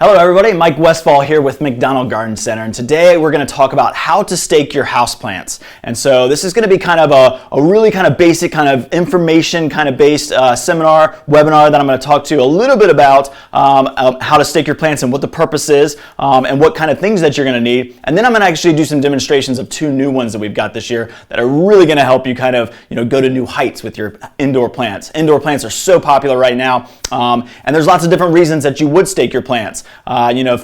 Hello everybody, Mike Westfall here with McDonald Garden Center, and today we're going to talk about how to stake your houseplants. And so this is going to be kind of a really kind of basic kind of information kind of based webinar that I'm going to talk to you a little bit about how to stake your plants and what the purpose is and what kind of things that you're going to need. And then I'm going to actually do some demonstrations of two new ones that we've got this year that are really going to help you kind of go to new heights with your indoor plants. Indoor plants are so popular right now, and there's lots of different reasons that you would stake your plants.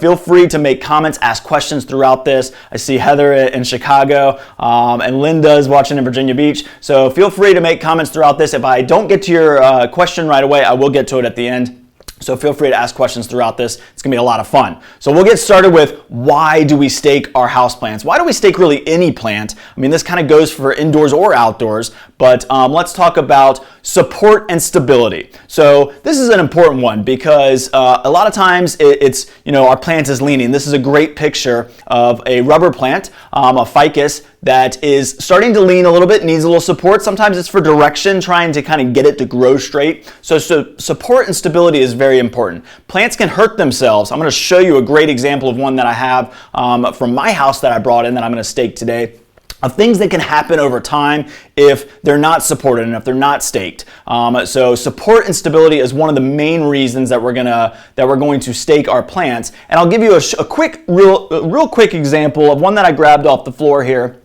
Feel free to make comments, ask questions throughout this. I see Heather in Chicago and Linda's watching in Virginia Beach. So feel free to make comments throughout this. If I don't get to your question right away, I will get to it at the end. So feel free to ask questions throughout this. It's going to be a lot of fun. So we'll get started with why do we stake our houseplants? Why do we stake really any plant? I mean, this kind of goes for indoors or outdoors, but let's talk about support and stability. So this is an important one because a lot of times it's our plant is leaning. This is a great picture of a rubber plant, a ficus, that is starting to lean a little bit, needs a little support. Sometimes it's for direction, trying to kind of get it to grow straight. So support and stability is very important. Plants can hurt themselves. I'm going to show you a great example of one that I have from my house that I brought in that I'm going to stake today, of things that can happen over time if they're not supported and if they're not staked. So support and stability is one of the main reasons that we're going to stake our plants. And I'll give you a real quick example of one that I grabbed off the floor here.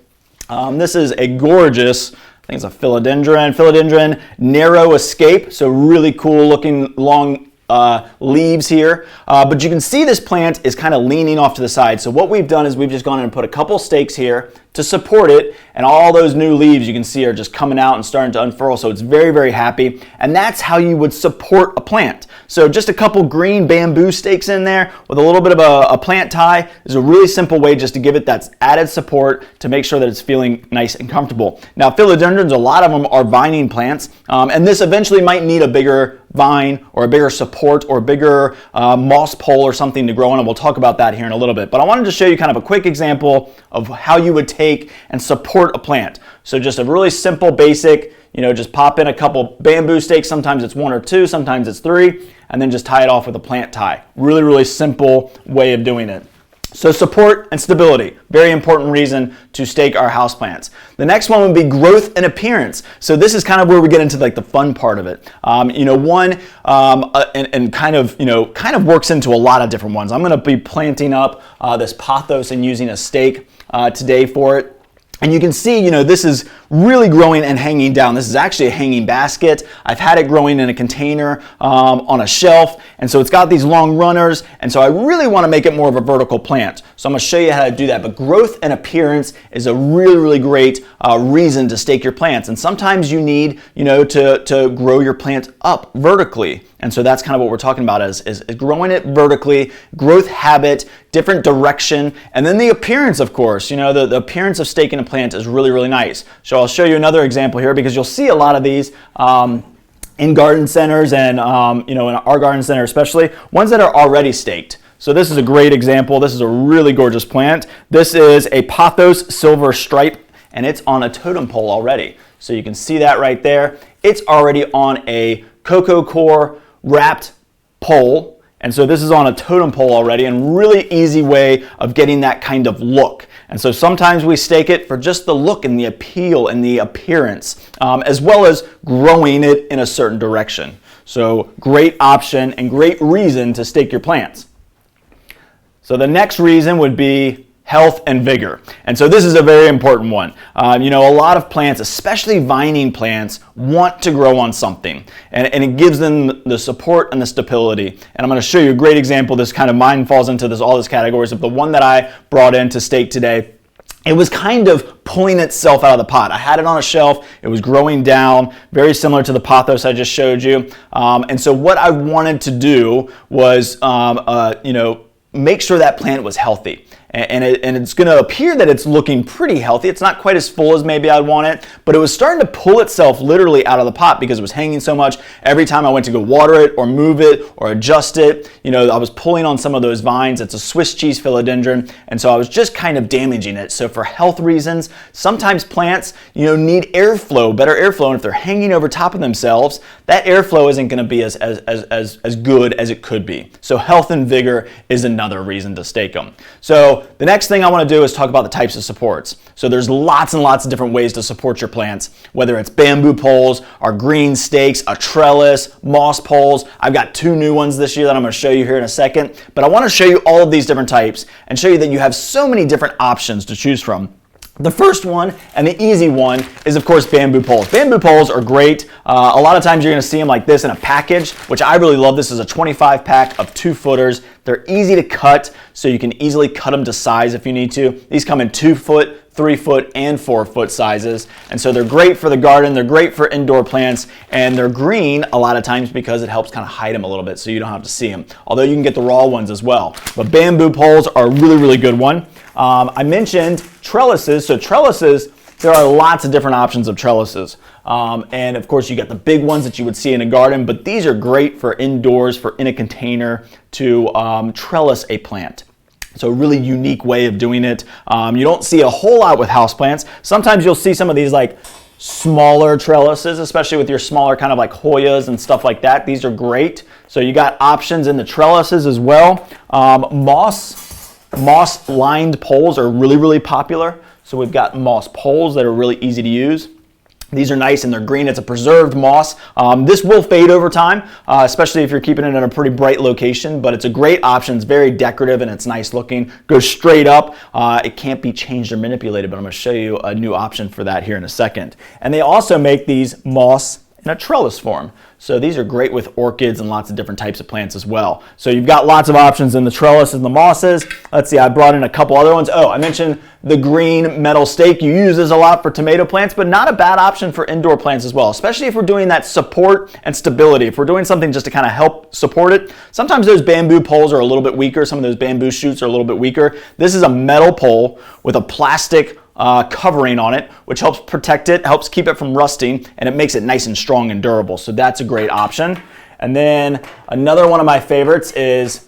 This is a gorgeous, I think it's a philodendron narrow escape. So really cool looking long leaves here, but you can see this plant is kind of leaning off to the side. So what we've done is we've just gone in and put a couple stakes here to support it, and all those new leaves you can see are just coming out and starting to unfurl, so it's very, very happy. And that's how you would support a plant. So just a couple green bamboo stakes in there with a little bit of a plant tie is a really simple way just to give it that added support to make sure that it's feeling nice and comfortable. Now philodendrons, a lot of them are vining plants, and this eventually might need a bigger vine or a bigger support or a bigger moss pole or something to grow on, and we'll talk about that here in a little bit. But I wanted to show you kind of a quick example of how you would take and support a plant. So just a really simple basic, just pop in a couple bamboo stakes. Sometimes it's one or two, sometimes it's three, and then just tie it off with a plant tie. Really, really simple way of doing it. So support and stability, very important reason to stake our houseplants. The next one would be growth and appearance. So this is kind of where we get into like the fun part of it. And kind of works into a lot of different ones. I'm going to be planting up this pothos and using a stake today for it. And you can see, this is really growing and hanging down. This is actually a hanging basket. I've had it growing in a container on a shelf, and so it's got these long runners, and so I really want to make it more of a vertical plant. So I'm going to show you how to do that. But growth and appearance is a really, really great reason to stake your plants. And sometimes you need, to grow your plant up vertically. And so that's kind of what we're talking about is growing it vertically, growth habit, different direction, and then the appearance, of course. The appearance of staking a plant is really, really nice. So I'll show you another example here because you'll see a lot of these in garden centers and in our garden center especially, ones that are already staked. So this is a great example. This is a really gorgeous plant. This is a pothos silver stripe, and it's on a totem pole already. So you can see that right there. It's already on a cocoa core wrapped pole, and so this is on a totem pole already, and really easy way of getting that kind of look. And so sometimes we stake it for just the look and the appeal and the appearance, as well as growing it in a certain direction. So great option and great reason to stake your plants. So the next reason would be health and vigor. And so this is a very important one. A lot of plants, especially vining plants, want to grow on something, and it gives them the support and the stability. And I'm going to show you a great example. This kind of mine falls into all these categories of the one that I brought in to stake today. It was kind of pulling itself out of the pot. I had it on a shelf. It was growing down, very similar to the pothos I just showed you. And so what I wanted to do was, make sure that plant was healthy. and it's going to appear that it's looking pretty healthy. It's not quite as full as maybe I'd want it, but it was starting to pull itself literally out of the pot because it was hanging so much. Every time I went to go water it or move it or adjust it, I was pulling on some of those vines. It's a Swiss cheese philodendron, and so I was just kind of damaging it. So for health reasons, sometimes plants, need airflow, better airflow, and if they're hanging over top of themselves, that airflow isn't going to be as good as it could be. So health and vigor is another reason to stake them. So the next thing I want to do is talk about the types of supports. So there's lots and lots of different ways to support your plants, whether it's bamboo poles, or green stakes, a trellis, moss poles. I've got 2 new ones this year that I'm going to show you here in a second, but I want to show you all of these different types and show you that you have so many different options to choose from. The first one, and the easy one, is of course bamboo poles. Bamboo poles are great. A lot of times you're going to see them like this in a package, which I really love. This is a 25 pack of 2-footers. They're easy to cut, so you can easily cut them to size if you need to. These come in 2-foot, 3-foot, and 4-foot sizes, and so they're great for the garden. They're great for indoor plants, and they're green a lot of times because it helps kind of hide them a little bit so you don't have to see them, although you can get the raw ones as well. But bamboo poles are a really, really good one. I mentioned trellises. So trellises, there are lots of different options of trellises. And of course you got the big ones that you would see in a garden, but these are great for indoors, for in a container to trellis a plant. So a really unique way of doing it. You don't see a whole lot with houseplants. Sometimes you'll see some of these like smaller trellises, especially with your smaller kind of like Hoyas and stuff like that. These are great. So you got options in the trellises as well. Moss lined poles are really, really popular. So we've got moss poles that are really easy to use. These are nice and they're green. It's a preserved moss. This will fade over time, especially if you're keeping it in a pretty bright location, but it's a great option. It's very decorative and it's nice looking. Goes straight up. It can't be changed or manipulated, but I'm going to show you a new option for that here in a second. And they also make these moss in a trellis form. So these are great with orchids and lots of different types of plants as well. So you've got lots of options in the trellis and the mosses. Let's see, I brought in a couple other ones. Oh, I mentioned the green metal stake. You use this a lot for tomato plants, but not a bad option for indoor plants as well, especially if we're doing that support and stability. If we're doing something just to kind of help support it, sometimes those bamboo poles are a little bit weaker. Some of those bamboo shoots are a little bit weaker. This is a metal pole with a plastic covering on it, which helps protect it, helps keep it from rusting, and it makes it nice and strong and durable. So that's a great option. And then another one of my favorites is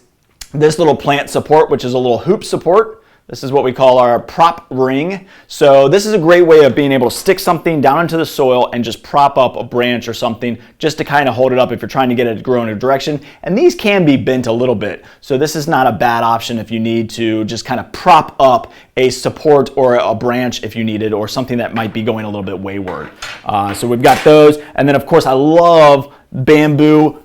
this little plant support, which is a little hoop support. This is what we call our prop ring. So this is a great way of being able to stick something down into the soil and just prop up a branch or something just to kind of hold it up if you're trying to get it to grow in a direction. And these can be bent a little bit. So this is not a bad option if you need to just kind of prop up a support or a branch if you need it, or something that might be going a little bit wayward. So we've got those. And then of course I love bamboo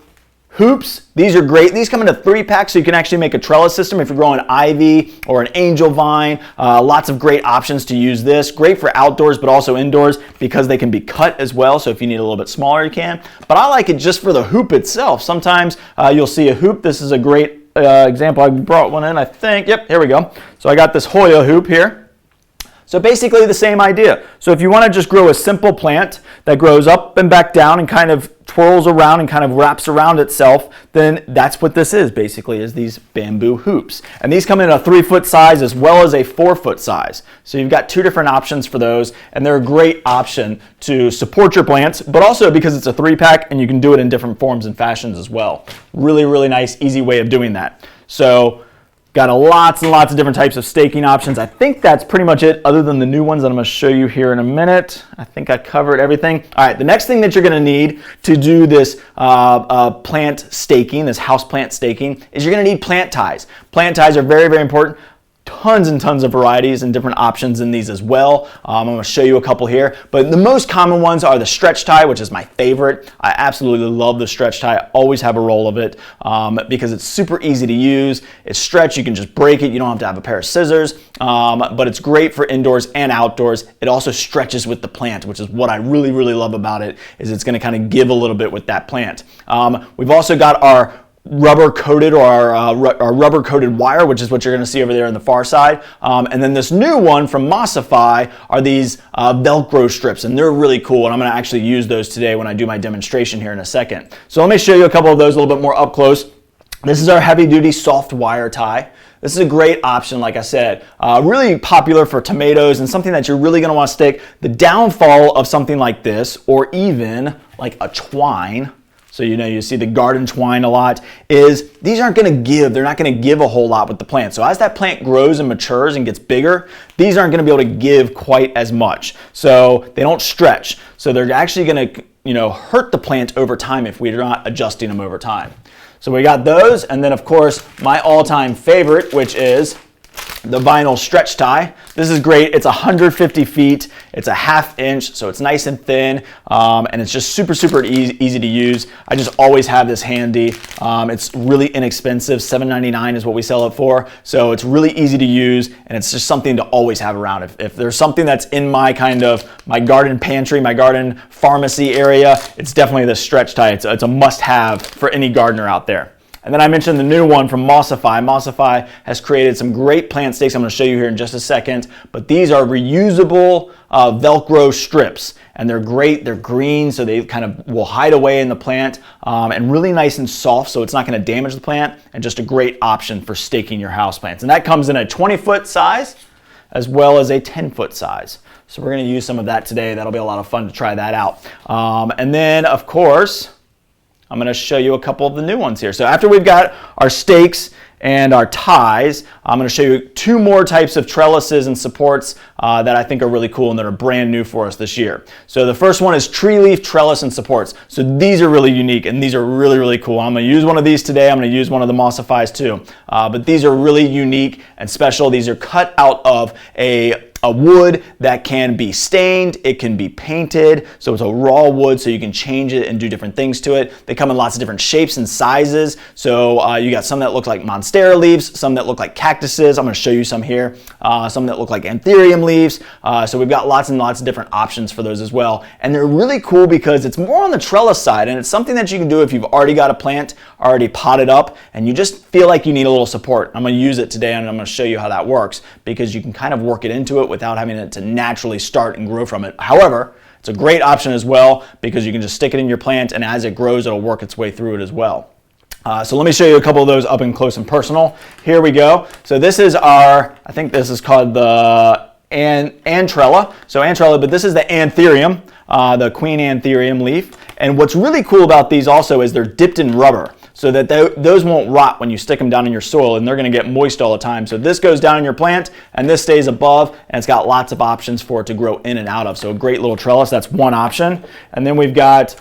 hoops. These are great. These come in a 3-pack, so you can actually make a trellis system if you're growing ivy or an angel vine. Lots of great options to use this. Great for outdoors, but also indoors because they can be cut as well. So if you need a little bit smaller, you can. But I like it just for the hoop itself. Sometimes you'll see a hoop. This is a great example. I brought one in, I think. Yep, here we go. So I got this Hoya hoop here. So basically the same idea. So if you want to just grow a simple plant that grows up and back down and kind of twirls around and kind of wraps around itself, then that's what this is basically, is these bamboo hoops. And these come in a 3-foot size as well as a 4-foot size. So you've got 2 different options for those, and they're a great option to support your plants, but also because it's a 3-pack and you can do it in different forms and fashions as well. Really, really nice, easy way of doing that. So got lots and lots of different types of staking options. I think that's pretty much it, other than the new ones that I'm going to show you here in a minute. I think I covered everything. All right, the next thing that you're going to need to do this plant staking, this house plant staking, is you're going to need plant ties. Plant ties are very, very important. Tons and tons of varieties and different options in these as well. I'm going to show you a couple here, but the most common ones are the stretch tie, which is my favorite. I absolutely love the stretch tie. I always have a roll of it because it's super easy to use. It's stretch, you can just break it. You don't have to have a pair of scissors, but it's great for indoors and outdoors. It also stretches with the plant, which is what I really, really love about it, is it's going to kind of give a little bit with that plant. We've also got our rubber coated, or our rubber coated wire, which is what you're going to see over there on the far side. And then this new one from Mossify are these Velcro strips, and they're really cool. And I'm going to actually use those today when I do my demonstration here in a second. So let me show you a couple of those a little bit more up close. This is our heavy duty soft wire tie. This is a great option, like I said, really popular for tomatoes and something that you're really going to want to stick. The downfall of something like this, or even like a twine, so you see the garden twine a lot, is these aren't going to give, they're not going to give a whole lot with the plant. So as that plant grows and matures and gets bigger, these aren't going to be able to give quite as much. So they don't stretch. So they're actually going to hurt the plant over time if we're not adjusting them over time. So we got those, and then of course my all-time favorite, which is the vinyl stretch tie. This is great. It's 150 feet. It's a 1/2 inch, so it's nice and thin, and it's just super easy to use. I just always have this handy. It's really inexpensive. $7.99 is what we sell it for. So it's really easy to use, and it's just something to always have around. If there's something that's in my my garden pantry, my garden pharmacy area, it's definitely the stretch tie. It's a must-have for any gardener out there. And then I mentioned the new one from Mossify. Mossify has created some great plant stakes I'm going to show you here in just a second. But these are reusable Velcro strips. And they're great. They're green, so they kind of will hide away in the plant. And really nice and soft, so it's not going to damage the plant. And just a great option for staking your houseplants. And that comes in a 20-foot size as well as a 10-foot size. So we're going to use some of that today. That'll be a lot of fun to try that out. And then, of course, I'm going to show you a couple of the new ones here. So after we've got our stakes and our ties, I'm going to show you 2 more types of trellises and supports that I think are really cool and that are brand new for us this year. So the first one is tree leaf trellis and supports. So these are really unique and these are really cool. I'm going to use one of these today. I'm going to use one of the Mossifys too. But these are really unique and special. These are cut out of a wood that can be stained, it can be painted, so it's a raw wood, so you can change it and do different things to it. They come in lots of different shapes and sizes, so you got some that look like monstera leaves, some that look like cactuses. I'm going to show you some here, some that look like anthurium leaves, so we've got lots and lots of different options for those as well. And they're really cool because it's more on the trellis side, and it's something that you can do if you've already got a plant already potted up and you just feel like you need a little support. I'm going to use it today and I'm going to show you how that works, because you can kind of work it into it without having it to naturally start and grow from it. However, it's a great option as well because you can just stick it in your plant and as it grows, it'll work its way through it as well. So let me show you a couple of those up and close and personal. Here we go. So this is I think this is called the Antrella. So Antrella, but this is the Anthurium, the Queen Anthurium leaf. And what's really cool about these also is they're dipped in rubber, so that those won't rot when you stick them down in your soil, and they're going to get moist all the time. So this goes down in your plant and this stays above, and it's got lots of options for it to grow in and out of. So a great little trellis, that's one option. And then we've got,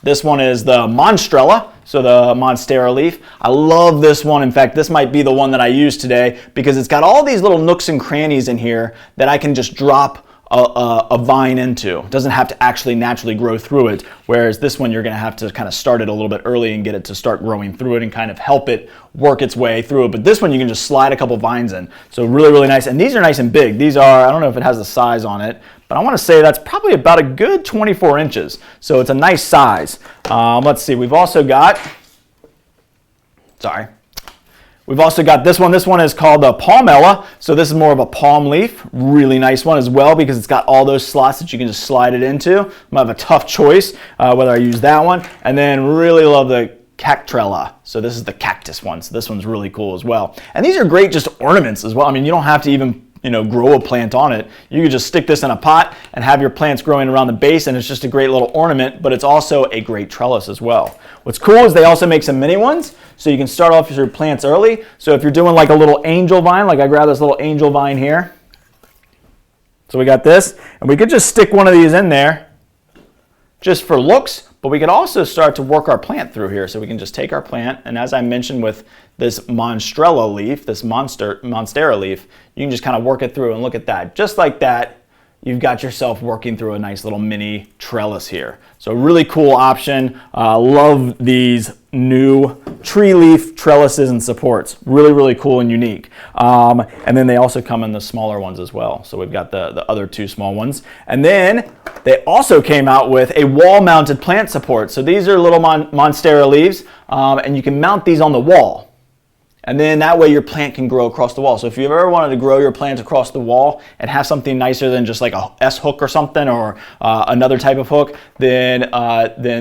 this one is the Monstrella, so the Monstera leaf. I love this one. In fact, this might be the one that I use today because it's got all these little nooks and crannies in here that I can just drop a vine into. It doesn't have to actually naturally grow through it, whereas this one you're going to have to kind of start it a little bit early and get it to start growing through it and kind of help it work its way through it. But this one you can just slide a couple vines in. So really nice. And these are nice and big. These are, I don't know if it has the size on it, but I want to say that's probably about a good 24 inches. So it's a nice size. Let's see, we've also got this one. This one is called the Palmella. So this is more of a palm leaf. Really nice one as well because it's got all those slots that you can just slide it into. I'm gonna have a tough choice whether I use that one. And then really love the Cactrella. So this is the cactus one. So this one's really cool as well. And these are great just ornaments as well. I mean, you don't have to even grow a plant on it. You can just stick this in a pot and have your plants growing around the base, and it's just a great little ornament, but it's also a great trellis as well. What's cool is they also make some mini ones, so you can start off your plants early. So if you're doing like a little angel vine, like I grab this little angel vine here. So we got this, and we could just stick one of these in there just for looks, but we could also start to work our plant through here. So we can just take our plant, and as I mentioned with this Monstrella leaf, this Monstera leaf, you can just kind of work it through, and look at that. Just like that, you've got yourself working through a nice little mini trellis here. So really cool option. Love these new tree leaf trellises and supports. Really cool and unique. And then they also come in the smaller ones as well. So we've got the other 2 small ones. And then they also came out with a wall-mounted plant support. So these are little Monstera leaves, and you can mount these on the wall. And then that way your plant can grow across the wall. So if you've ever wanted to grow your plant across the wall and have something nicer than just like a S hook or something, or another type of hook, then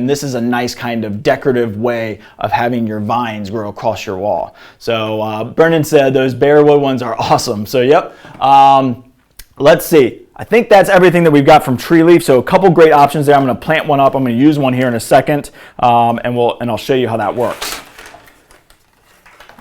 this is a nice kind of decorative way of having your vines grow across your wall. So Brendan said those barewood ones are awesome. So yep, let's see. I think that's everything that we've got from Tree Leaf. So a couple great options there. I'm going to plant one up. I'm going to use one here in a second, and I'll show you how that works.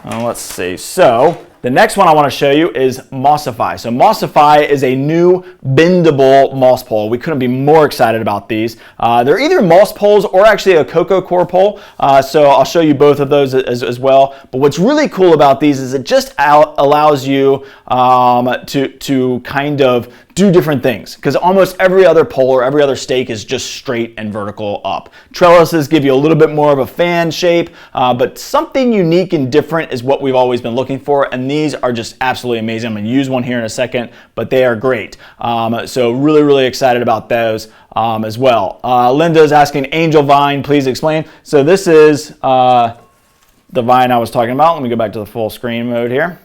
Let's see. So the next one I want to show you is Mossify. So Mossify is a new bendable moss pole. We couldn't be more excited about these. They're either moss poles or actually a cocoa core pole. So I'll show you both of those as well. But what's really cool about these is it just allows you to kind of do different things, because almost every other pole or every other stake is just straight and vertical up. Trellises give you a little bit more of a fan shape, but something unique and different is what we've always been looking for, and these are just absolutely amazing. I'm going to use one here in a second, but they are great. So really excited about those as well. Linda is asking, Angel Vine, please explain. So this is the vine I was talking about. Let me go back to the full screen mode here.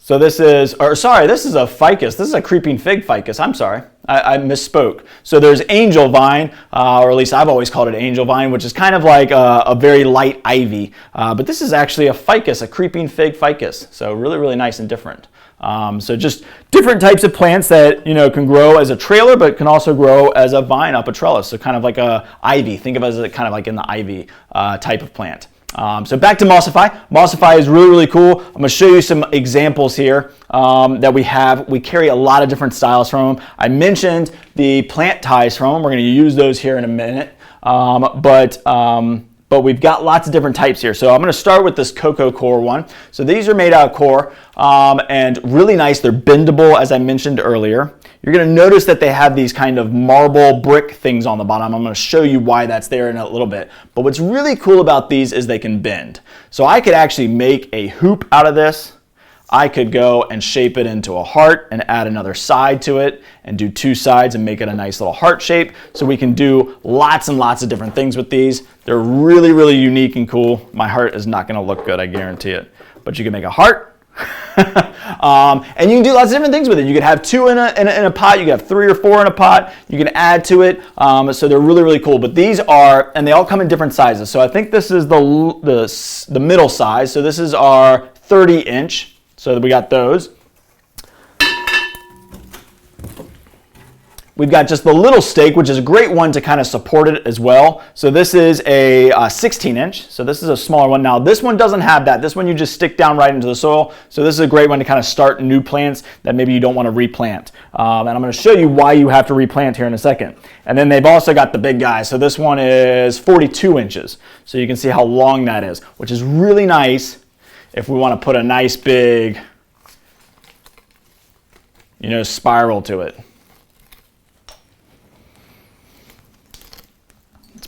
So this is a ficus. This is a creeping fig ficus. I'm sorry, I misspoke. So there's angel vine, or at least I've always called it angel vine, which is kind of like a very light ivy. But this is actually a ficus, a creeping fig ficus. So really nice and different. So just different types of plants that can grow as a trailer, but can also grow as a vine up a trellis. So kind of like a ivy. Think of it as kind of like in the ivy type of plant. So back to Mossify. Mossify is really cool. I'm going to show you some examples here that we have. We carry a lot of different styles from them. I mentioned the plant ties from them. We're going to use those here in a minute. But we've got lots of different types here. So I'm going to start with this cocoa core one. So these are made out of core and really nice. They're bendable, as I mentioned earlier. You're going to notice that they have these kind of marble brick things on the bottom. I'm going to show you why that's there in a little bit. But what's really cool about these is they can bend. So I could actually make a hoop out of this. I could go and shape it into a heart and add another side to it and do two sides and make it a nice little heart shape. So we can do lots and lots of different things with these. They're really unique and cool. My heart is not going to look good, I guarantee it. But you can make a heart. And you can do lots of different things with it. You could have two in a pot. You could have 3 or 4 in a pot. You can add to it. So they're really cool. But these are, and they all come in different sizes. So I think this is the middle size. So this is our 30-inch. So we got those. We've got just the little stake, which is a great one to kind of support it as well. So this is a 16-inch. So this is a smaller one. Now this one doesn't have that. This one you just stick down right into the soil. So this is a great one to kind of start new plants that maybe you don't want to replant. And I'm going to show you why you have to replant here in a second. And then they've also got the big guy. So this one is 42 inches. So you can see how long that is, which is really nice if we want to put a nice big, spiral to it.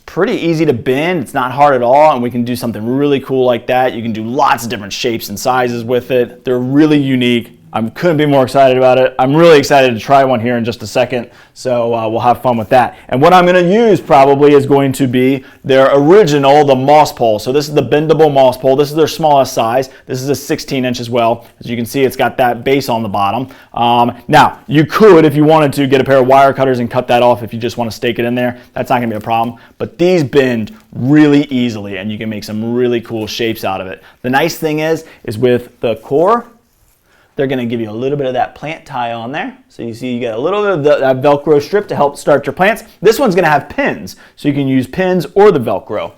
Pretty easy to bend. It's not hard at all, and we can do something really cool like that. You can do lots of different shapes and sizes with it. They're really unique. I couldn't be more excited about it. I'm really excited to try one here in just a second, so we'll have fun with that. And what I'm going to use probably is going to be their original, the moss pole. So this is the bendable moss pole. This is their smallest size. This is a 16-inch as well. As you can see, it's got that base on the bottom. Now, you could, if you wanted to, get a pair of wire cutters and cut that off if you just want to stake it in there. That's not going to be a problem. But these bend really easily, and you can make some really cool shapes out of it. The nice thing is with the core, they're going to give you a little bit of that plant tie on there. So you see you get a little bit of that Velcro strip to help start your plants. This one's going to have pins, so you can use pins or the Velcro.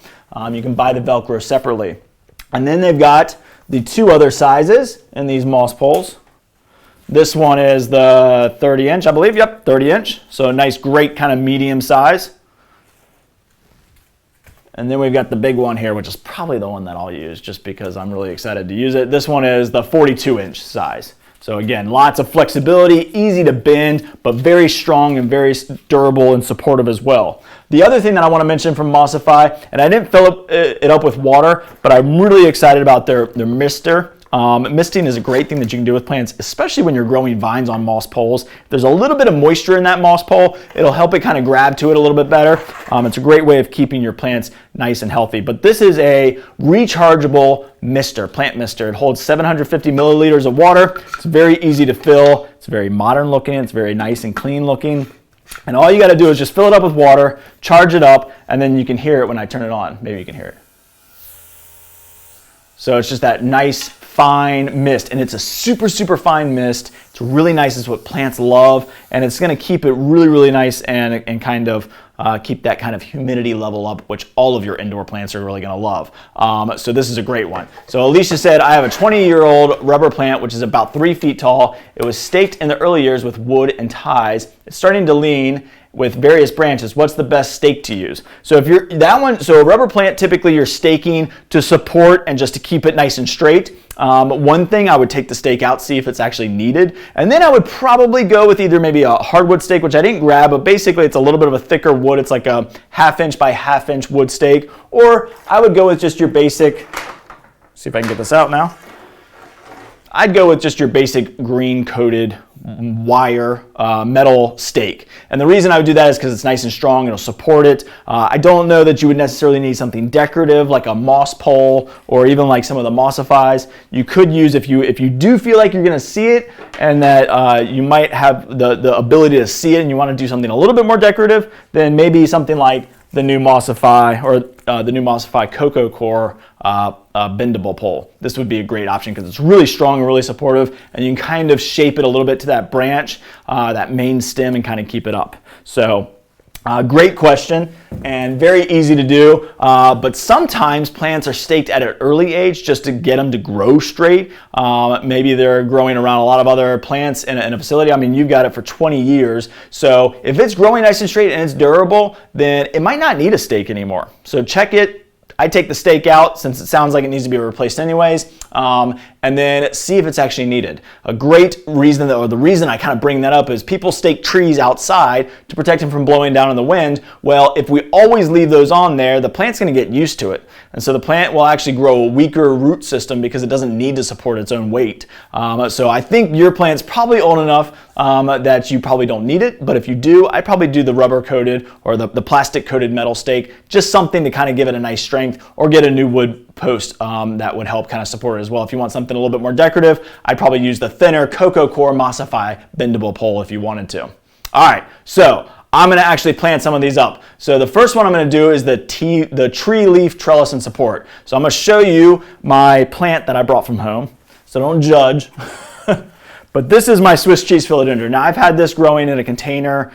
You can buy the Velcro separately. And then they've got the 2 other sizes in these moss poles. This one is the 30-inch, I believe. Yep, 30-inch. So a nice, great kind of medium size. And then we've got the big one here, which is probably the one that I'll use just because I'm really excited to use it. This one is the 42-inch size. So again, lots of flexibility, easy to bend, but very strong and very durable and supportive as well. The other thing that I want to mention from Mossify, and I didn't fill it up with water, but I'm really excited about their mister Misting is a great thing that you can do with plants, especially when you're growing vines on moss poles. If there's a little bit of moisture in that moss pole, it'll help it kind of grab to it a little bit better. It's a great way of keeping your plants nice and healthy. But this is a rechargeable mister, plant mister. It holds 750 milliliters of water. It's very easy to fill. It's very modern looking. It's very nice and clean looking. And all you got to do is just fill it up with water, charge it up, and then you can hear it when I turn it on. Maybe you can hear it. So it's just that nice fine mist, and it's a super, super fine mist. It's really nice. It's what plants love, and it's going to keep it really, really nice and kind of keep that kind of humidity level up, which all of your indoor plants are really going to love. So this is a great one. So Alicia said, I have a 20-year-old rubber plant, which is about 3 feet tall. It was staked in the early years with wood and ties. It's starting to lean with various branches. What's the best stake to use? So if you're that one, so a rubber plant, typically you're staking to support and just to keep it nice and straight. One thing, I would take the stake out, see if it's actually needed. And then I would probably go with either maybe a hardwood stake, which I didn't grab, but basically it's a little bit of a thicker wood. It's like a 1/2 inch by 1/2 inch wood stake. Or I would go with just your basic, see if I can get this out now. I'd go with just your basic green coated wire metal stake. And the reason I would do that is because it's nice and strong. It'll support it. I don't know that you would necessarily need something decorative like a moss pole or even like some of the mossifies. You could use, if you do feel like you're going to see it and that you might have the ability to see it and you want to do something a little bit more decorative, then maybe something like the new Mossify or the new Mossify Cocoa Core bendable pole. This would be a great option because it's really strong and really supportive, and you can kind of shape it a little bit to that branch, that main stem, and kind of keep it up. So great question and very easy to do, but sometimes plants are staked at an early age just to get them to grow straight. Maybe they're growing around a lot of other plants in a facility. I mean, you've got it for 20 years. So if it's growing nice and straight and it's durable, then it might not need a stake anymore. So check it. I take the stake out since it sounds like it needs to be replaced anyways, and then see if it's actually needed. A great reason, or the reason I kind of bring that up, is people stake trees outside to protect them from blowing down in the wind. Well, if we always leave those on there, the plant's going to get used to it. And so the plant will actually grow a weaker root system because it doesn't need to support its own weight. So I think your plant's probably old enough that you probably don't need it, but if you do, I'd probably do the rubber coated or the plastic coated metal stake, just something to kind of give it a nice strength, or get a new wood post that would help kind of support it as well. If you want something a little bit more decorative, I'd probably use the thinner Cocoa Core Mossify bendable pole if you wanted to. All right, so I'm going to actually plant some of these up. So the first one I'm going to do is the tree leaf trellis and support. So I'm going to show you my plant that I brought from home, so don't judge. But this is my Swiss cheese philodendron. Now I've had this growing in a container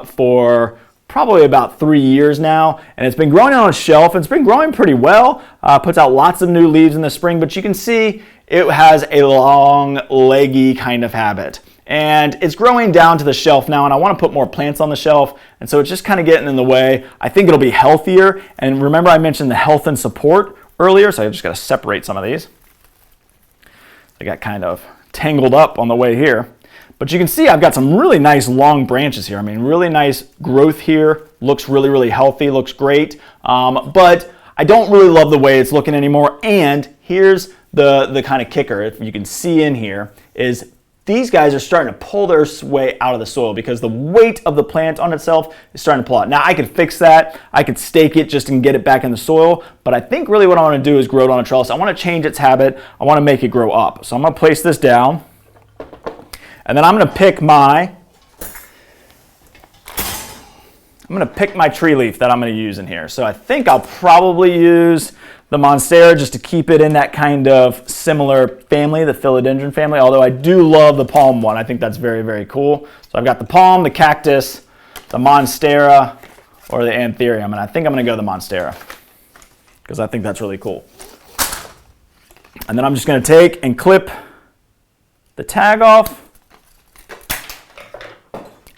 for probably about 3 years now, and it's been growing on a shelf. It's been growing pretty well, puts out lots of new leaves in the spring, but you can see it has a long, leggy kind of habit. And it's growing down to the shelf now, and I want to put more plants on the shelf, and so it's just kind of getting in the way. I think it'll be healthier, and remember I mentioned the health and support earlier, so I just got to separate some of these. They got kind of tangled up on the way here. But you can see I've got some really nice long branches here. I mean, really nice growth here. Looks really, really healthy, looks great. But I don't really love the way it's looking anymore. And here's the kind of kicker, if you can see in here, is these guys are starting to pull their way out of the soil because the weight of the plant on itself is starting to pull out. Now I could fix that. I could stake it just and get it back in the soil. But I think really what I want to do is grow it on a trellis. I want to change its habit. I want to make it grow up. So I'm going to place this down. And then I'm going to pick my tree leaf that I'm going to use in here. So I think I'll probably use the Monstera just to keep it in that kind of similar family, the philodendron family, although I do love the palm one. I think that's very, very cool. So I've got the palm, the cactus, the Monstera, or the anthurium, and I think I'm going to go the Monstera because I think that's really cool. And then I'm just going to take and clip the tag off.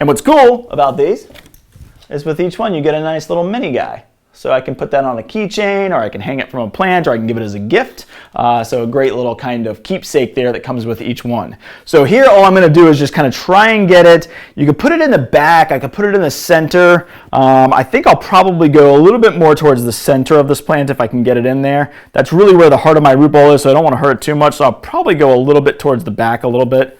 And what's cool about these is with each one you get a nice little mini guy. So I can put that on a keychain, or I can hang it from a plant, or I can give it as a gift. So a great little kind of keepsake there that comes with each one. So here all I'm going to do is just kind of try and get it. You could put it in the back. I could put it in the center. I think I'll probably go a little bit more towards the center of this plant if I can get it in there. That's really where the heart of my root ball is, so I don't want to hurt it too much. So I'll probably go a little bit towards the back a little bit.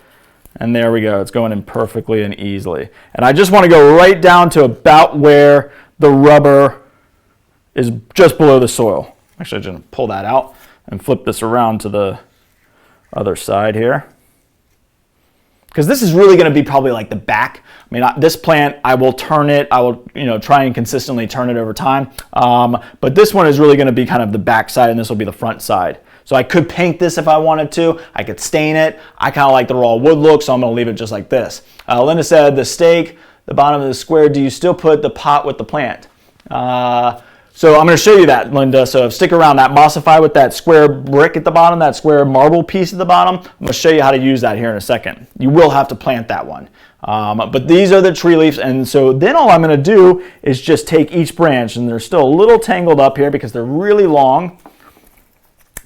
And there we go. It's going in perfectly and easily. And I just want to go right down to about where the rubber is just below the soil. Actually, I'm going to pull that out and flip this around to the other side here. Because this is really going to be probably like the back. I mean, this plant, I will turn it. I will, try and consistently turn it over time. But this one is really going to be kind of the back side, and this will be the front side. So I could paint this if I wanted to. I could stain it. I kind of like the raw wood look, so I'm going to leave it just like this. Linda said, the stake, the bottom of the square, do you still put the pot with the plant? So I'm going to show you that, Linda. So stick around. That mossify with that square brick at the bottom, that square marble piece at the bottom, I'm going to show you how to use that here in a second. You will have to plant that one. But these are the tree leaves, and so then all I'm going to do is just take each branch, and they're still a little tangled up here because they're really long.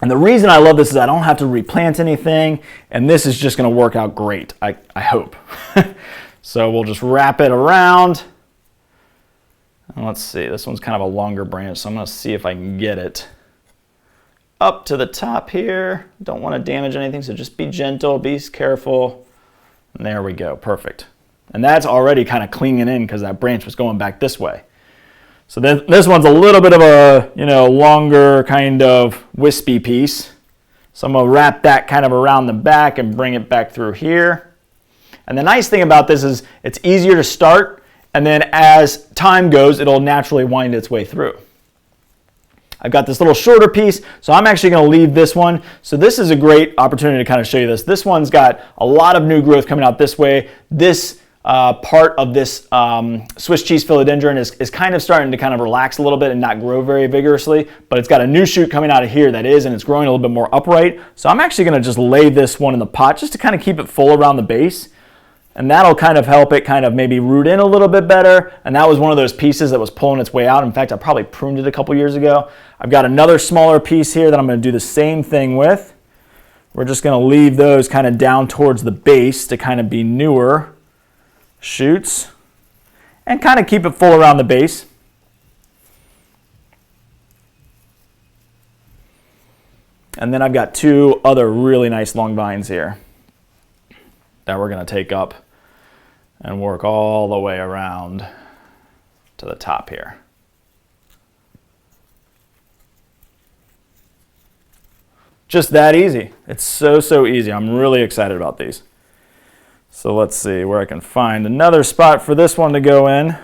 And the reason I love this is I don't have to replant anything, and this is just going to work out great, I hope. So we'll just wrap it around. And let's see, this one's kind of a longer branch, so I'm going to see if I can get it up to the top here. Don't want to damage anything, so just be gentle, be careful. And there we go, perfect. And that's already kind of clinging in because that branch was going back this way. So this one's a little bit of a, longer kind of wispy piece. So I'm going to wrap that kind of around the back and bring it back through here. And the nice thing about this is it's easier to start, and then as time goes, it'll naturally wind its way through. I've got this little shorter piece, so I'm actually going to leave this one. So this is a great opportunity to kind of show you this. This one's got a lot of new growth coming out this way. This part of this Swiss cheese philodendron is kind of starting to kind of relax a little bit and not grow very vigorously, but it's got a new shoot coming out of here that is, and it's growing a little bit more upright. So I'm actually going to just lay this one in the pot just to kind of keep it full around the base. And that'll kind of help it kind of maybe root in a little bit better. And that was one of those pieces that was pulling its way out. In fact, I probably pruned it a couple years ago. I've got another smaller piece here that I'm going to do the same thing with. We're just going to leave those kind of down towards the base to kind of be newer shoots and kind of keep it full around the base. And then I've got two other really nice long vines here that we're going to take up and work all the way around to the top here. Just that easy. It's so easy. I'm really excited about these. So let's see where I can find another spot for this one to go in.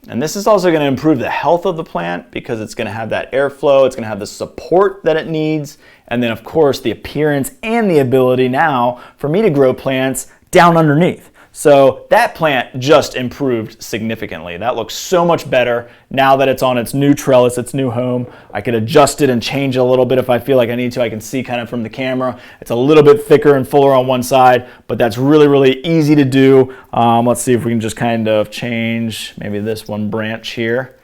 And this is also going to improve the health of the plant because it's going to have that airflow, it's going to have the support that it needs, and then of course the appearance and the ability now for me to grow plants down underneath. So that plant just improved significantly. That looks so much better now that it's on its new trellis, its new home. I could adjust it and change it a little bit if I feel like I need to. I can see kind of from the camera. It's a little bit thicker and fuller on one side, but that's really easy to do. Let's see if we can just kind of change maybe this one branch here.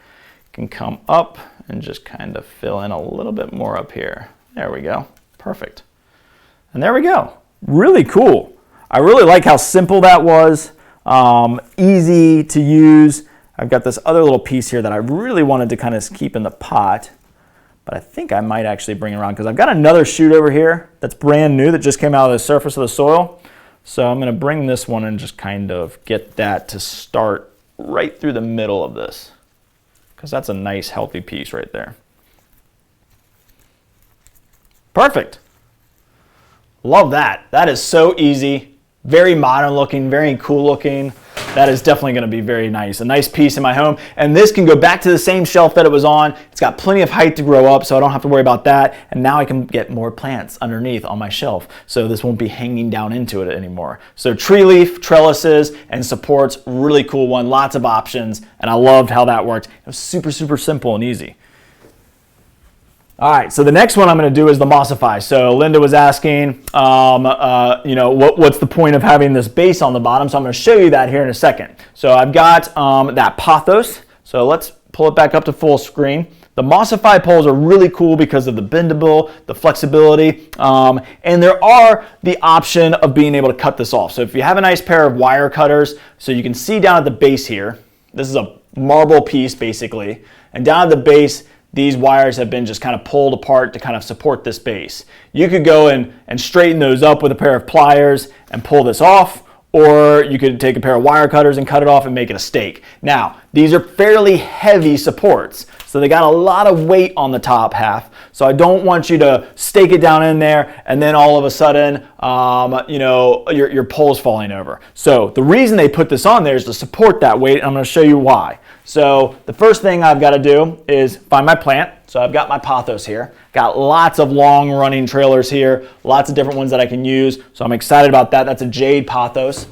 Can come up and just kind of fill in a little bit more up here. There we go. Perfect. And there we go. Really cool. I really like how simple that was, easy to use. I've got this other little piece here that I really wanted to kind of keep in the pot, but I think I might actually bring it around because I've got another shoot over here that's brand new that just came out of the surface of the soil. So I'm going to bring this one and just kind of get that to start right through the middle of this because that's a nice healthy piece right there. Perfect. Love that. That is so easy. Very modern looking, very cool looking. That is definitely going to be very nice. A nice piece in my home. And this can go back to the same shelf that it was on. It's got plenty of height to grow up, so I don't have to worry about that. And now I can get more plants underneath on my shelf, so this won't be hanging down into it anymore. So tree leaf, trellises, and supports, really cool one. Lots of options, and I loved how that worked. It was super simple and easy. All right, so the next one I'm going to do is the mossify. So Linda was asking, you know, what's the point of having this base on the bottom? So I'm going to show you that here in a second. So I've got that pothos. So let's pull it back up to full screen. The mossify poles are really cool because of the bendable, the flexibility, and there are the option of being able to cut this off. So if you have a nice pair of wire cutters, so you can see down at the base here, this is a marble piece basically, and down at the base, these wires have been just kind of pulled apart to kind of support this base. You could go and straighten those up with a pair of pliers and pull this off, or you could take a pair of wire cutters and cut it off and make it a stake. Now, these are fairly heavy supports, so they got a lot of weight on the top half. So I don't want you to stake it down in there and then all of a sudden, you know, your pole's falling over. So the reason they put this on there is to support that weight, and I'm going to show you why. So the first thing I've got to do is find my plant. So I've got my pothos here. Got lots of long running trailers here, lots of different ones that I can use. So I'm excited about that. That's a jade pothos.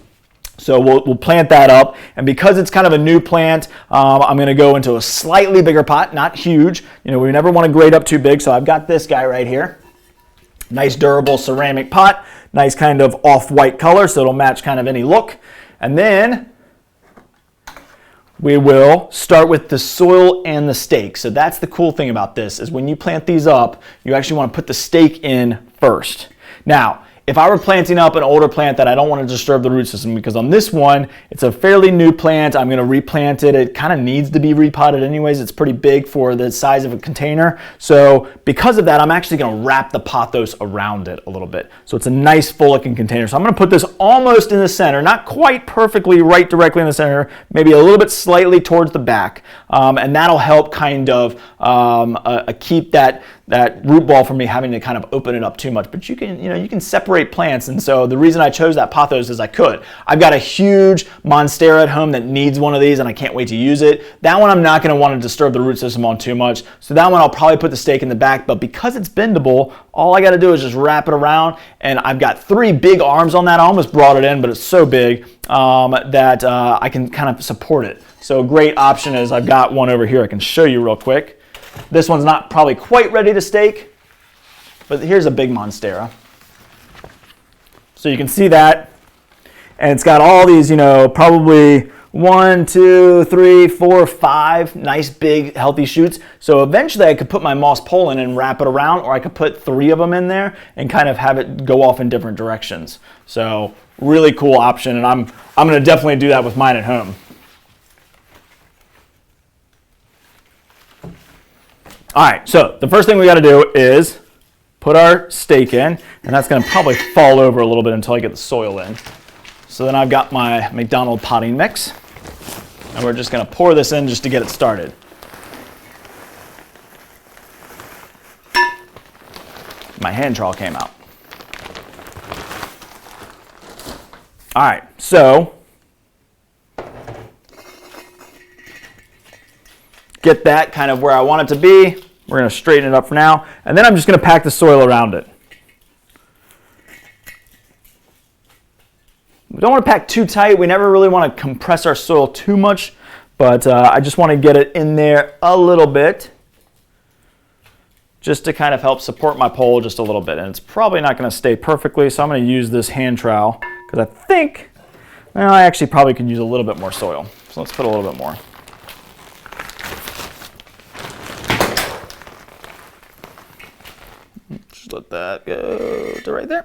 So we'll plant that up. And because it's kind of a new plant, I'm going to go into a slightly bigger pot, not huge. You know, we never want to grade up too big. So I've got this guy right here. Nice durable ceramic pot, nice kind of off-white color, so it'll match kind of any look. And then we will start with the soil and the stake. So that's the cool thing about this, is when you plant these up, you actually want to put the stake in first. Now, if I were planting up an older plant that I don't want to disturb the root system, because on this one, it's a fairly new plant, I'm going to replant it. It kind of needs to be repotted anyways. It's pretty big for the size of a container. So because of that, I'm actually going to wrap the pothos around it a little bit. So it's a nice full looking container. So I'm going to put this almost in the center, not quite perfectly right directly in the center, maybe a little bit slightly towards the back. And that'll help kind of keep that root ball from me having to kind of open it up too much. But you can separate plants, and so the reason I chose that pothos is I could. I've got a huge monstera at home that needs one of these, and I can't wait to use it. That one I'm not going to want to disturb the root system on too much, so that one I'll probably put the stake in the back, but because it's bendable, all I got to do is just wrap it around, and I've got 3 big arms on that. I almost brought it in, but it's so big that I can kind of support it. So a great option is I've got one over here I can show you real quick. This one's not probably quite ready to stake, but here's a big monstera. So you can see that, and it's got all these, you know, probably 1, 2, 3, 4, 5 nice big healthy shoots. So eventually I could put my moss pole in and wrap it around, or I could put 3 of them in there and kind of have it go off in different directions. So really cool option, and I'm going to definitely do that with mine at home. All right, so the first thing we got to do is put our stake in, and that's going to probably fall over a little bit until I get the soil in. So then I've got my McDonald potting mix, and we're just going to pour this in just to get it started. My hand trowel came out. All right, so get that kind of where I want it to be. We're going to straighten it up for now, and then I'm just going to pack the soil around it. We don't want to pack too tight. We never really want to compress our soil too much, but I just want to get it in there a little bit just to kind of help support my pole just a little bit. And it's probably not going to stay perfectly, so I'm going to use this hand trowel because I think, well, I actually probably could use a little bit more soil. So let's put a little bit more. Just let that go to right there.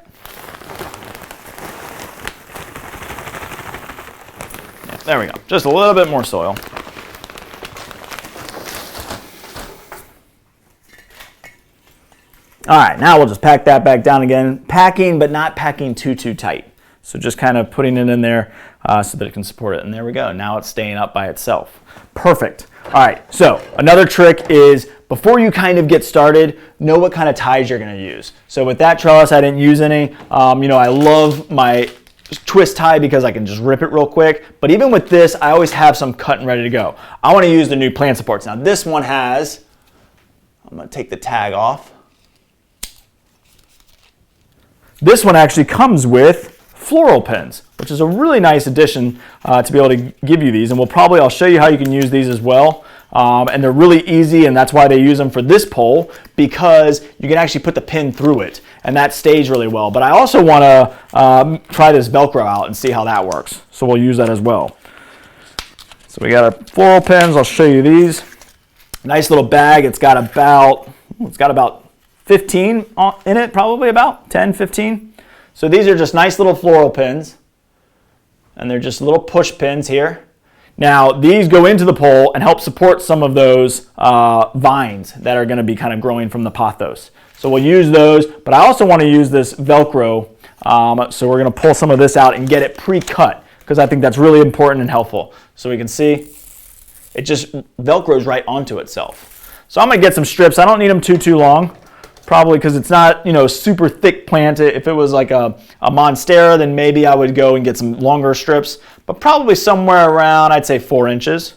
Yeah, there we go. Just a little bit more soil. All right, now we'll just pack that back down again. Packing, but not packing too tight. So just kind of putting it in there so that it can support it. And there we go. Now it's staying up by itself. Perfect. All right, so another trick is before you kind of get started, know what kind of ties you're going to use. So with that trellis, I didn't use any. I love my twist tie because I can just rip it real quick. But even with this, I always have some cut and ready to go. I want to use the new plant supports. Now this one has, I'm going to take the tag off. This one actually comes with floral pins, which is a really nice addition to be able to give you these. And I'll show you how you can use these as well. And they're really easy, and that's why they use them for this pole, because you can actually put the pin through it, and that stays really well. But I also want to try this Velcro out and see how that works. So we'll use that as well. So we got our floral pins. I'll show you these. Nice little bag. It's got about 15 in it, probably about 10, 15. So these are just nice little floral pins, and they're just little push pins here. Now these go into the pole and help support some of those vines that are going to be kind of growing from the pothos. So we'll use those, but I also want to use this Velcro. So we're going to pull some of this out and get it pre-cut, because I think that's really important and helpful. So we can see it just Velcros right onto itself. So I'm going to get some strips. I don't need them too long, probably because it's not, super thick plant. If it was like a monstera, then maybe I would go and get some longer strips, but probably somewhere around, I'd say 4 inches.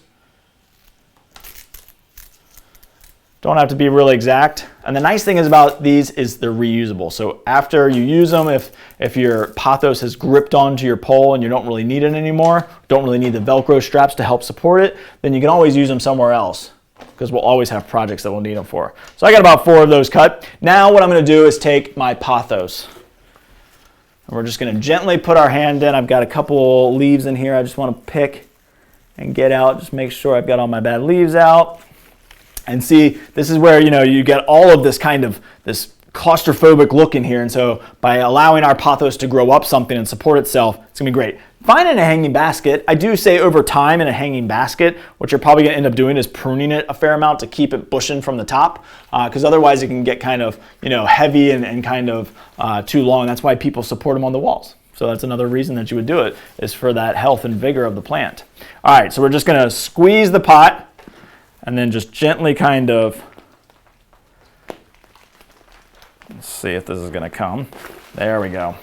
Don't have to be really exact. And the nice thing is about these is they're reusable. So after you use them, if your pothos has gripped onto your pole and you don't really need it anymore, don't really need the Velcro straps to help support it, then you can always use them somewhere else, because we'll always have projects that we'll need them for. So I got about 4 of those cut. Now what I'm going to do is take my pothos, and we're just going to gently put our hand in. I've got a couple leaves in here I just want to pick and get out. Just make sure I've got all my bad leaves out. And see, this is where you get all of this kind of this claustrophobic look in here. And so by allowing our pothos to grow up something and support itself, it's gonna be great. Fine in a hanging basket. I do say over time in a hanging basket, what you're probably gonna end up doing is pruning it a fair amount to keep it bushing from the top, because otherwise it can get kind of heavy and kind of too long. That's why people support them on the walls. So that's another reason that you would do it, is for that health and vigor of the plant. All right, so we're just gonna squeeze the pot, and then just gently kind of, let's see if this is going to come. There we go.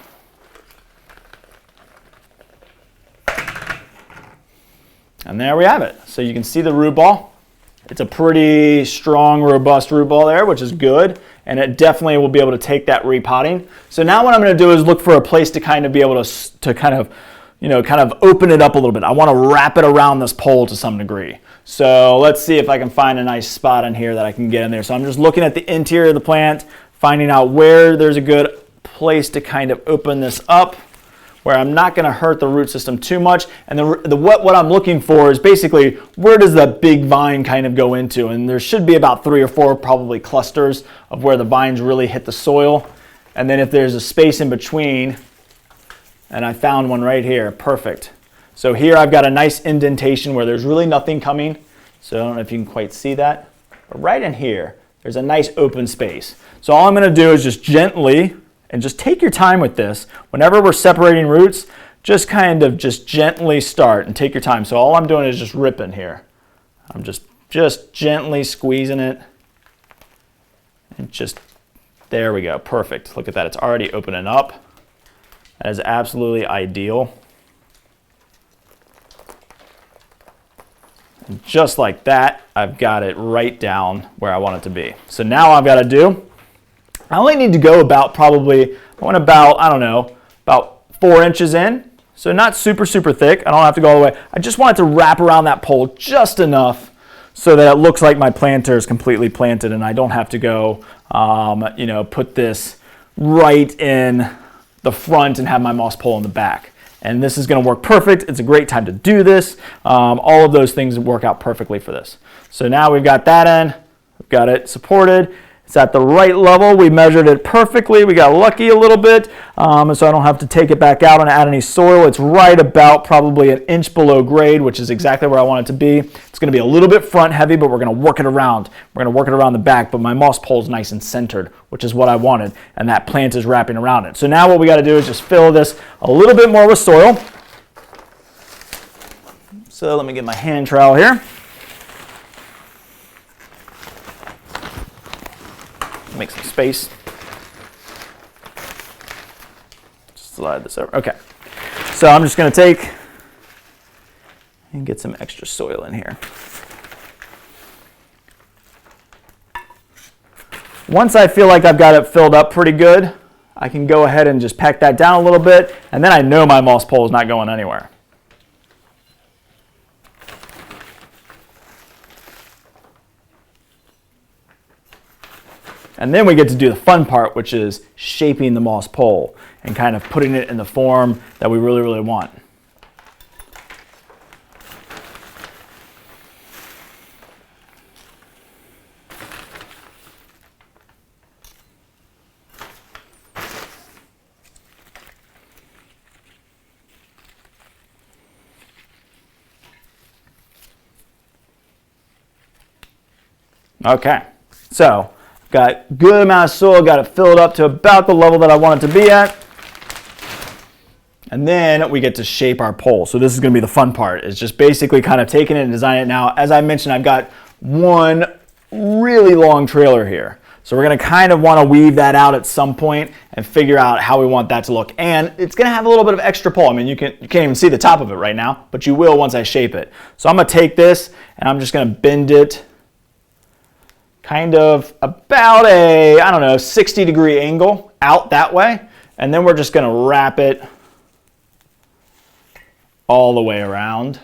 And there we have it. So you can see the root ball. It's a pretty strong, robust root ball there, which is good. And it definitely will be able to take that repotting. So now what I'm going to do is look for a place to kind of be able to kind of open it up a little bit. I want to wrap it around this pole to some degree. So let's see if I can find a nice spot in here that I can get in there. So I'm just looking at the interior of the plant, finding out where there's a good place to kind of open this up, where I'm not going to hurt the root system too much. And what I'm looking for is basically, where does the big vine kind of go into? And there should be about 3 or 4 probably clusters of where the vines really hit the soil. And then if there's a space in between, and I found one right here, perfect. So here I've got a nice indentation where there's really nothing coming. So I don't know if you can quite see that. But right in here, there's a nice open space. So all I'm going to do is just gently, and just take your time with this. Whenever we're separating roots, just gently start and take your time. So all I'm doing is just ripping here. I'm just gently squeezing it. And there we go, perfect. Look at that, it's already opening up. That is absolutely ideal. And just like that, I've got it right down where I want it to be. So now all I've got to do, I only need to go about about 4 inches in. So not super thick. I don't have to go all the way. I just want it to wrap around that pole just enough so that it looks like my planter is completely planted, and I don't have to go, put this right in the front and have my moss pole in the back. And this is going to work perfect. It's a great time to do this. All of those things work out perfectly for this. So now we've got that in. We've got it supported. It's at the right level. We measured it perfectly. We got lucky a little bit, so I don't have to take it back out and add any soil. It's right about probably 1 inch below grade, which is exactly where I want it to be. It's going to be a little bit front heavy, but we're going to work it around. We're going to work it around the back, but my moss pole is nice and centered, which is what I wanted, and that plant is wrapping around it. So now what we got to do is just fill this a little bit more with soil. So let me get my hand trowel here. Make some space. Just slide this over. Okay. So I'm just going to take and get some extra soil in here. Once I feel like I've got it filled up pretty good, I can go ahead and just pack that down a little bit, and then I know my moss pole is not going anywhere. And then we get to do the fun part, which is shaping the moss pole and kind of putting it in the form that we really, really want. Okay, so got good amount of soil, got it filled up to about the level that I want it to be at. And then we get to shape our pole. So this is going to be the fun part. It's just basically kind of taking it and designing it. Now, as I mentioned, I've got one really long trailer here. So we're going to kind of want to weave that out at some point and figure out how we want that to look. And it's going to have a little bit of extra pole. I mean, you can't even see the top of it right now, but you will once I shape it. So I'm going to take this and I'm just going to bend it kind of about a, I don't know, 60-degree angle out that way. And then we're just going to wrap it all the way around.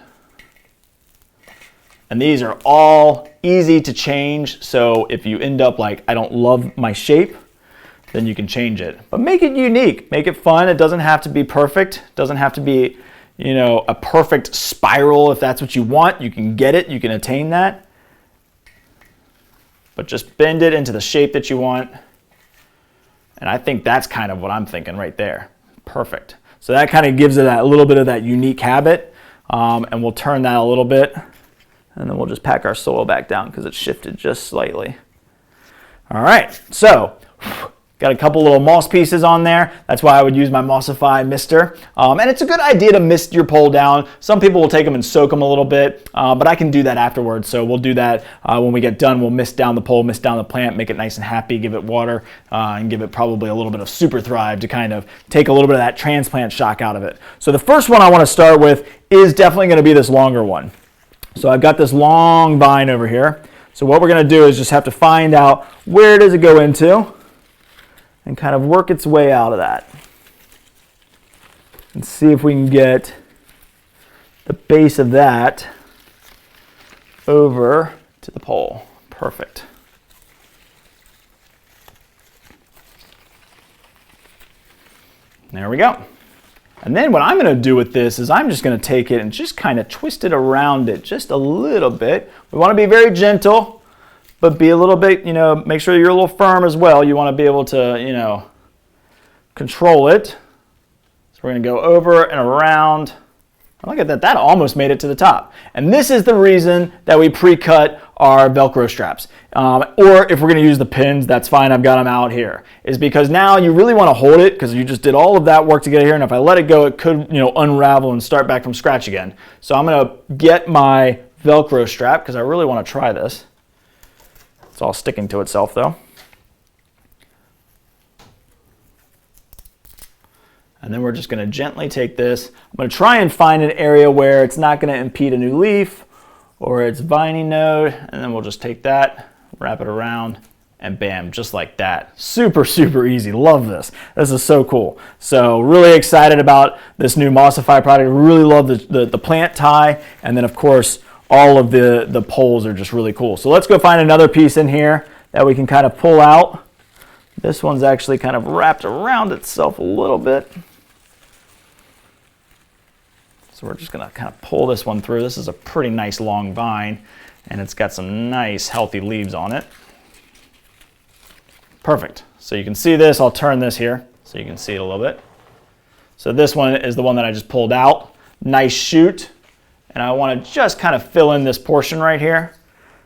And these are all easy to change. So if you end up like, I don't love my shape, then you can change it. But make it unique, make it fun. It doesn't have to be perfect. It doesn't have to be, you know, a perfect spiral. If that's what you want, you can get it, you can attain that. But just bend it into the shape that you want. And I think that's kind of what I'm thinking right there. Perfect. So that kind of gives it a little bit of that unique habit. And we'll turn that a little bit. And then we'll just pack our soil back down because it's shifted just slightly. All right, so got a couple little moss pieces on there. That's why I would use my Mossify mister. And it's a good idea to mist your pole down. Some people will take them and soak them a little bit, but I can do that afterwards. So we'll do that when we get done. We'll mist down the pole, mist down the plant, make it nice and happy, give it water, and give it probably a little bit of Super Thrive to kind of take a little bit of that transplant shock out of it. So the first one I want to start with is definitely going to be this longer one. So I've got this long vine over here. So what we're going to do is just have to find out where does it go into and kind of work its way out of that. And see if we can get the base of that over to the pole. Perfect. There we go. And then what I'm going to do with this is I'm just going to take it and just kind of twist it around it just a little bit. We want to be very gentle, but be a little bit, you know, make sure you're a little firm as well. You want to be able to, you know, control it. So we're going to go over and around. Look at that, that almost made it to the top. And this is the reason that we pre-cut our Velcro straps. Or if we're going to use the pins, that's fine, I've got them out here. Is because now you really want to hold it because you just did all of that work to get here, and if I let it go, it could, you know, unravel and start back from scratch again. So I'm going to get my Velcro strap because I really want to try this. It's all sticking to itself though. And then we're just going to gently take this. I'm going to try and find an area where it's not going to impede a new leaf or its viney node. And then we'll just take that, wrap it around, and bam, just like that. Super, super easy. Love this. This is so cool. So really excited about this new Mossify product. Really love the plant tie. And then of course, all of the poles are just really cool. So let's go find another piece in here that we can kind of pull out. This one's actually kind of wrapped around itself a little bit. So we're just gonna kind of pull this one through. This is a pretty nice long vine and it's got some nice healthy leaves on it. Perfect. So you can see this, I'll turn this here so you can see it a little bit. So this one is the one that I just pulled out. Nice shoot. And I wanna just kind of fill in this portion right here.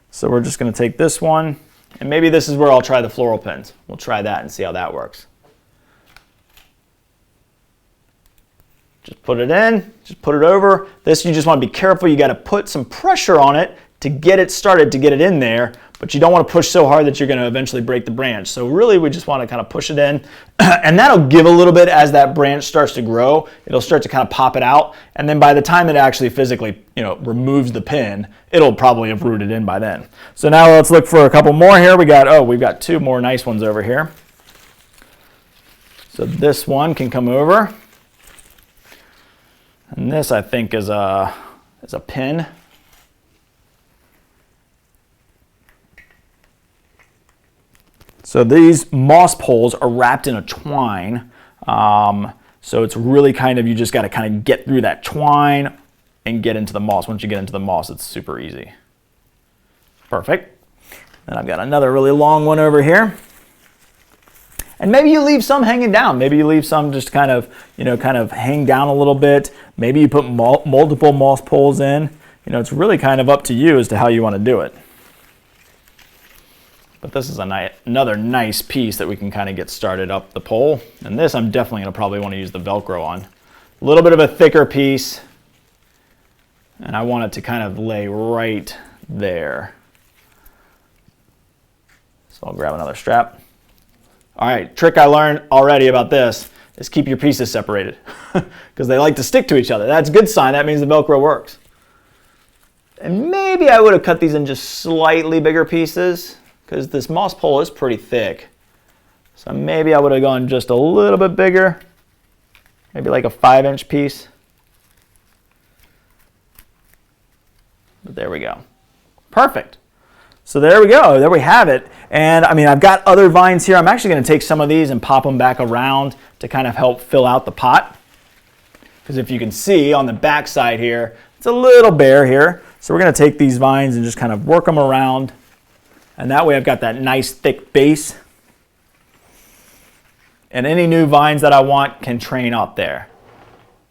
So we're just gonna take this one, and maybe this is where I'll try the floral pins. We'll try that and see how that works. Just put it in, just put it over. This, you just want to be careful. You got to put some pressure on it to get it started, to get it in there, but you don't want to push so hard that you're going to eventually break the branch. So really we just want to kind of push it in and that'll give a little bit as that branch starts to grow. It'll start to kind of pop it out, and then by the time it actually physically, you know, removes the pin, it'll probably have rooted in by then. So now let's look for a couple more here. We've got two more nice ones over here. So this one can come over. And this, I think, is a pin. So these moss poles are wrapped in a twine. So it's really kind of, you just got to kind of get through that twine and get into the moss. Once you get into the moss, it's super easy. Perfect. And I've got another really long one over here. And maybe you leave some hanging down. Maybe you leave some just kind of, kind of hang down a little bit. Maybe you put multiple moss poles in. It's really kind of up to you as to how you want to do it. But this is another nice piece that we can kind of get started up the pole. And this I'm definitely going to probably want to use the Velcro on. A little bit of a thicker piece. And I want it to kind of lay right there. So I'll grab another strap. All right, trick I learned already about this is keep your pieces separated because they like to stick to each other. That's a good sign. That means the Velcro works. And maybe I would have cut these in just slightly bigger pieces because this moss pole is pretty thick. So maybe I would have gone just a little bit bigger, maybe like a 5-inch piece. But there we go. Perfect. So there we go. There we have it. And I mean, I've got other vines here. I'm actually going to take some of these and pop them back around to kind of help fill out the pot. Because if you can see on the back side here, it's a little bare here. So we're going to take these vines and just kind of work them around. And that way I've got that nice thick base. And any new vines that I want can train up there.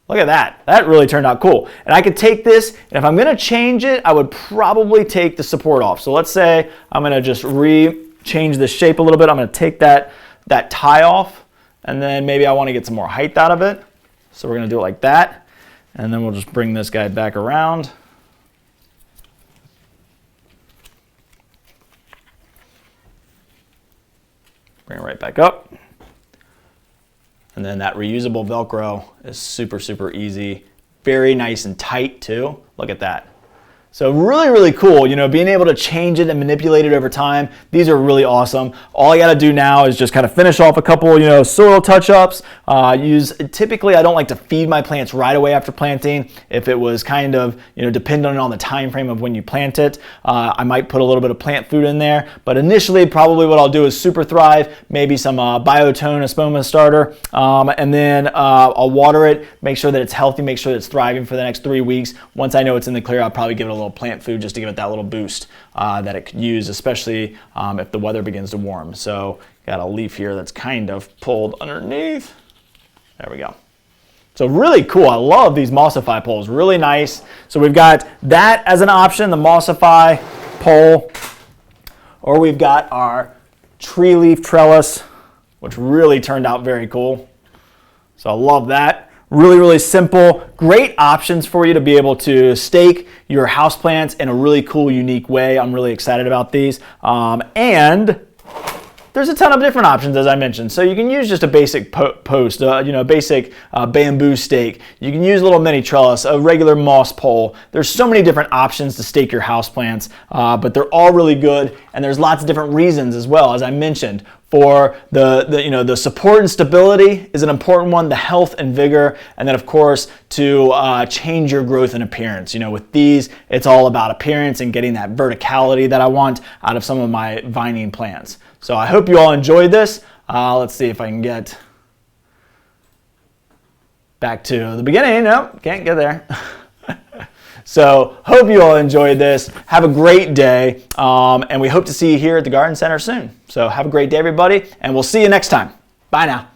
Look at that. That really turned out cool. And I could take this, and if I'm going to change it, I would probably take the support off. So let's say I'm going to just change the shape a little bit. I'm going to take that tie off, and then maybe I want to get some more height out of it. So we're going to do it like that. And then we'll just bring this guy back around. Bring it right back up. And then that reusable Velcro is super, super easy. Very nice and tight too. Look at that. So really, really cool, being able to change it and manipulate it over time. These are really awesome. All I got to do now is just kind of finish off a couple, soil touch-ups. Typically, I don't like to feed my plants right away after planting. If it was kind of, dependent on the time frame of when you plant it, I might put a little bit of plant food in there. But initially, probably what I'll do is Super Thrive, maybe some Biotone, a spoma starter, and then I'll water it, make sure that it's healthy, make sure that it's thriving for the next 3 weeks. Once I know it's in the clear, I'll probably give it a little plant food just to give it that little boost that it could use, especially if the weather begins to warm. So got a leaf here that's kind of pulled underneath. There we go. So really cool. I love these Mossify poles. Really nice. So we've got that as an option, the Mossify pole, or we've got our tree leaf trellis, which really turned out very cool. So I love that. Really, really simple, great options for you to be able to stake your houseplants in a really cool, unique way. I'm really excited about these. And there's a ton of different options, as I mentioned. So you can use just a basic post, basic bamboo stake. You can use a little mini trellis, a regular moss pole. There's so many different options to stake your houseplants, but they're all really good. And there's lots of different reasons as well, as I mentioned. For the support and stability is an important one, the health and vigor, and then of course to change your growth and appearance. With these, it's all about appearance and getting that verticality that I want out of some of my vining plants. So I hope you all enjoyed this. Let's see if I can get back to the beginning. Nope, can't get there. So hope you all enjoyed this. Have a great day, and we hope to see you here at the Garden Center soon. So have a great day, everybody, and we'll see you next time. Bye now.